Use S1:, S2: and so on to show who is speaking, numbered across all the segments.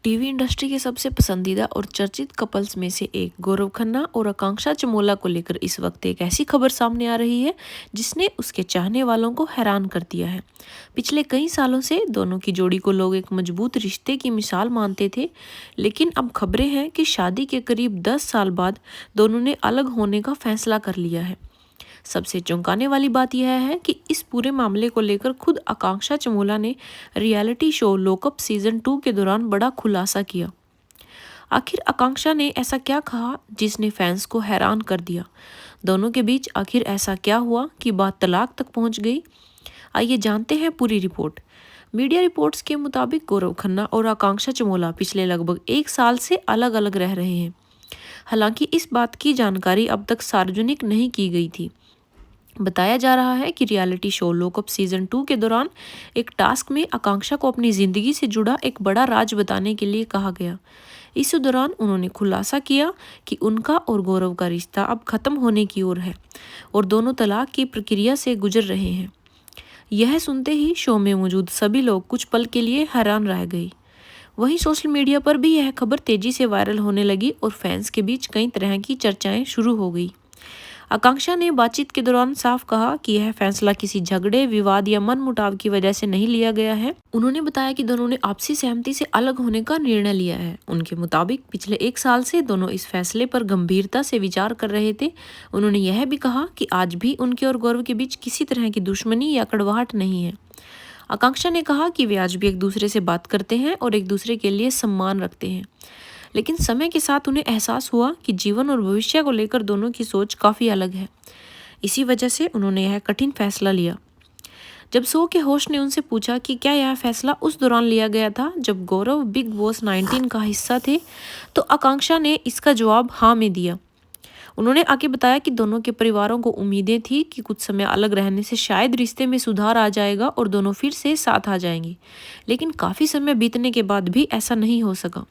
S1: TV industry के सबसे पसंदीदा और चर्चित कपल्स में से एक गौरव खन्ना और आकांक्षा चमोला को लेकर इस वक्त एक ऐसी खबर सामने आ रही है जिसने उसके चाहने वालों को हैरान कर दिया है। पिछले कई सालों से दोनों की जोड़ी को लोग एक मजबूत रिश्ते की मिसाल मानते थे, लेकिन अब खबरें हैं कि शादी के करीब 10 साल बाद दोनों ने अलग होने का फैसला कर लिया है। सबसे चौंकाने वाली बात यह है कि इस पूरे मामले को लेकर खुद आकांक्षा चमोला ने रियलिटी शो लॉकअप सीजन 2 के दौरान बड़ा खुलासा किया। आखिर आकांक्षा ने ऐसा क्या कहा जिसने फैंस को हैरान कर दिया? दोनों के बीच आखिर ऐसा क्या हुआ कि बात तलाक तक पहुंच गई? आइए जानते हैं पूरी रिपोर्ट। मीडिया रिपोर्ट्स के मुताबिक गौरव खन्ना और आकांक्षा चमोला पिछले लगभग 1 साल से अलग अलग रह रहे हैं। हालांकि इस बात की जानकारी अब तक सार्वजनिक नहीं की गई थी। बताया जा रहा है कि रियलिटी शो लॉकअप सीजन 2 के दौरान एक टास्क में आकांक्षा को अपनी जिंदगी से जुड़ा एक बड़ा राज बताने के लिए कहा गया। इस दौरान उन्होंने खुलासा किया कि उनका और गौरव का रिश्ता अब खत्म होने की ओर है और दोनों तलाक की प्रक्रिया से गुजर रहे हैं। यह सुनते ही शो में मौजूद सभी लोग कुछ पल के लिए हैरान रह गए। वहीं सोशल मीडिया पर भी यह खबर तेजी से वायरल होने लगी और फैंस के बीच कई तरह की चर्चाएं शुरू हो गई। आकांक्षा ने बातचीत के दौरान साफ कहा कि यह फैसला किसी झगड़े, विवाद या मनमुटाव की वजह से नहीं लिया गया है। उन्होंने बताया कि दोनों ने आपसी सहमति से अलग होने का निर्णय लिया है। उनके मुताबिक पिछले 1 साल से दोनों इस फैसले पर गंभीरता से विचार कर रहे थे। उन्होंने यह भी कहा कि आज भी उनके और गौरव के बीच किसी तरह की दुश्मनी या कड़वाहट नहीं है। आकांक्षा ने कहा कि वे आज भी एक दूसरे से बात करते हैं और एक दूसरे के लिए सम्मान रखते हैं, लेकिन समय के साथ उन्हें एहसास हुआ कि जीवन और भविष्य को लेकर दोनों की सोच काफ़ी अलग है। इसी वजह से उन्होंने यह कठिन फैसला लिया। जब शो के होस्ट ने उनसे पूछा कि क्या यह फैसला उस दौरान लिया गया था जब गौरव बिग बॉस 19 का हिस्सा थे, तो आकांक्षा ने इसका जवाब हाँ में दिया। उन्होंने आगे बताया कि दोनों के परिवारों को उम्मीदें थी कि कुछ समय अलग रहने से शायद रिश्ते में सुधार आ जाएगा और दोनों फिर से साथ आ जाएंगे, लेकिन काफ़ी समय बीतने के बाद भी ऐसा नहीं हो सका।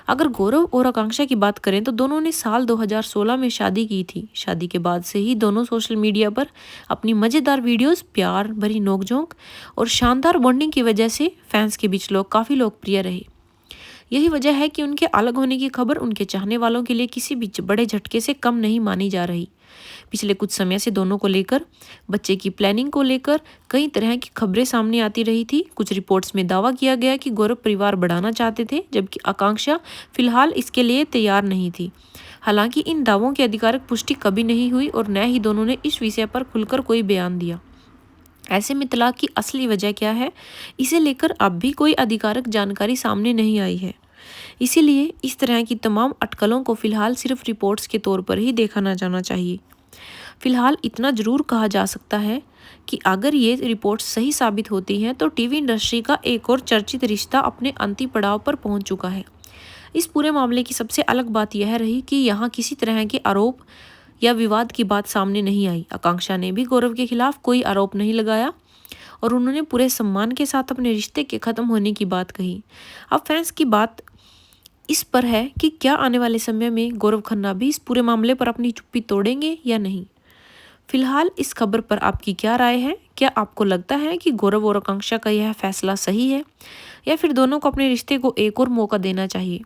S1: अगर गौरव और आकांक्षा की बात करें तो दोनों ने साल 2016 में शादी की थी। शादी के बाद से ही दोनों सोशल मीडिया पर अपनी मज़ेदार वीडियोस, प्यार भरी नोकझोंक और शानदार बॉन्डिंग की वजह से फैंस के बीच लोग काफ़ी लोकप्रिय रहे। यही वजह है कि उनके अलग होने की खबर उनके चाहने वालों के लिए किसी भी बड़े झटके से कम नहीं मानी जा रही। पिछले कुछ समय से दोनों को लेकर, बच्चे की प्लानिंग को लेकर कई तरह की खबरें सामने आती रही थी। कुछ रिपोर्ट्स में दावा किया गया कि गौरव परिवार बढ़ाना चाहते थे, जबकि आकांक्षा फिलहाल इसके लिए तैयार नहीं थी। हालांकि इन दावों की आधिकारिक पुष्टि कभी नहीं हुई और न ही दोनों ने इस विषय पर खुलकर कोई बयान दिया। ऐसे में तलाक की असली वजह क्या है, इसे लेकर अब भी कोई आधिकारिक जानकारी सामने नहीं आई है। इसीलिए इस तरह की तमाम अटकलों को फिलहाल सिर्फ रिपोर्ट्स के तौर पर ही देखा ना जाना चाहिए। फिलहाल इतना जरूर कहा जा सकता है कि अगर ये रिपोर्ट सही साबित होती हैं तो टीवी इंडस्ट्री का एक और चर्चित रिश्ता अपने अंतिम पड़ाव पर पहुंच चुका है। इस पूरे मामले की सबसे अलग बात यह रही कि यहाँ किसी तरह के आरोप या विवाद की बात सामने नहीं आई। आकांक्षा ने भी गौरव के खिलाफ कोई आरोप नहीं लगाया और उन्होंने पूरे सम्मान के साथ अपने रिश्ते के खत्म होने की बात कही। अब फैंस की बात इस पर है कि क्या आने वाले समय में गौरव खन्ना भी इस पूरे मामले पर अपनी चुप्पी तोड़ेंगे या नहीं। फिलहाल इस खबर पर आपकी क्या राय है? क्या आपको लगता है कि गौरव और आकांक्षा का यह फैसला सही है या फिर दोनों को अपने रिश्ते को एक और मौका देना चाहिए?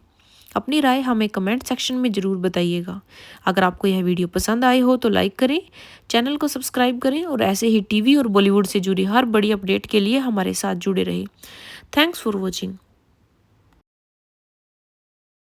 S1: अपनी राय हमें कमेंट सेक्शन में ज़रूर बताइएगा। अगर आपको यह वीडियो पसंद आई हो तो लाइक करें, चैनल को सब्सक्राइब करें और ऐसे ही टीवी और बॉलीवुड से जुड़ी हर बड़ी अपडेट के लिए हमारे साथ जुड़े रहें। Thanks for watching.